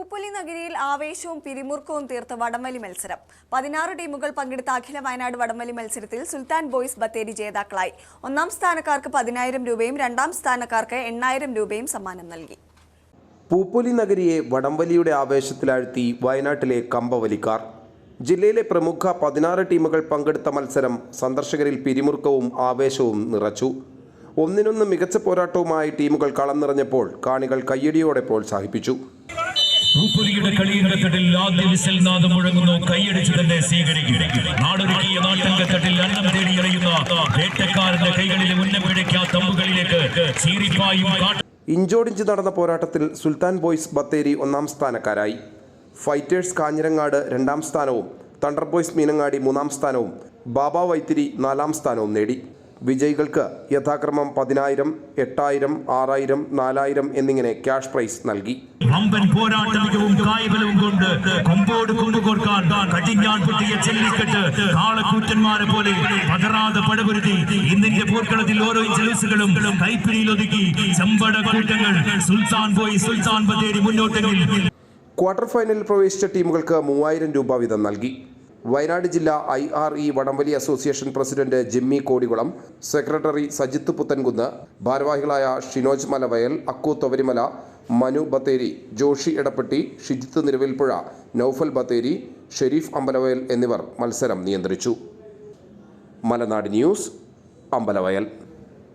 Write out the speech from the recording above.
പൂപ്പൊലി നഗരിയിൽ ആവേശവും പിരിമുറുക്കവും തീർത്ത വടംവലി മത്സരം. 16 ടീമുകൾ പങ്കെടുത്ത അഖില വയനാട് വടംവലി മത്സരത്തിൽ സുൽത്താൻ ബോയ്സ് ബത്തേരി ജേതാക്കളായി. ഒന്നാം സ്ഥാനക്കാർക്ക് 10,000 രൂപയും രണ്ടാം സ്ഥാനക്കാർക്ക് 8,000 രൂപയും സമ്മാനം നൽകി. പൂപ്പൊലി നഗരിയെ വടംവലിയുടെ ആവേശത്തിലാഴ്ത്തി വയനാട്ടിലെ കമ്പവലിക്കാർ. ജില്ലയിലെ പ്രമുഖ 16 ടീമുകൾ പങ്കെടുത്ത മത്സരം സന്ദർശകരിൽ പിരിമുറുക്കവും ആവേശവും നിറച്ചു. ഒന്നിനൊന്ന് മികച്ച പോരാട്ടവുമായി ടീമുകൾ കളം നിറഞ്ഞപ്പോൾ കാണികൾ കയ്യടിയോടെ പ്രോത്സാഹിപ്പിച്ചു. പൂപ്പൊലിയുടെ കളിയിടത്തട്ടിൽ ആദ്യ വിസിൽ നാദം മുഴങ്ങുന്നു. കൈയടിച്ചു തന്നെ സ്വീകരിക്കും. നാടൊരുക്കിയ നാട്ടങ്കത്തട്ടിൽ അന്നം തേടി എറിയുന്ന വേട്ടക്കാരന്റെ കൈകളിലെ ഉന്നം പിഴയ്ക്കാത്ത തമ്പുകളിലേക്ക് ചീറിപ്പായും. ഇഞ്ചോടിഞ്ച് നടന്ന പോരാട്ടത്തിൽ സുൽത്താൻ ബോയ്സ് ബത്തേരി ഒന്നാം സ്ഥാനക്കാരായി. ഫൈറ്റേഴ്സ് കാഞ്ഞിരങ്ങാട് രണ്ടാം സ്ഥാനവും തണ്ടർ ബോയ്സ് മീനങ്ങാടി മൂന്നാം സ്ഥാനവും ബാബ വൈത്തിരി നാലാം സ്ഥാനവും നേടി. വിജയികൾക്ക് യഥാക്രമം 10,000, 8,000, 6,000, 4,000 എന്നിങ്ങനെ ക്യാഷ് പ്രൈസ് നൽകി. ക്വാർട്ടർ ഫൈനലിൽ പ്രവേശിച്ച ടീമുകൾക്ക് 3,000 രൂപ വീതം നൽകി. വയനാട് ജില്ലാ IRE വടംവലി association president Jimmy Kodikulam, secretary Sajith Puthankunnu, ഭാരവാഹികളായ ഷിനോജ് മലവയൽ, അക്കു തൊവരിമല, മനു ബത്തേരി, ജോഷി എടപ്പെട്ടി, ഷിജിത്ത് നിരവിൽപ്പുഴ, നൌഫൽ ബത്തേരി, ഷെരീഫ് അമ്പലവയൽ എന്നിവർ മത്സരം നിയന്ത്രിച്ചു. മലനാട് ന്യൂസ്, അമ്പലവയൽ.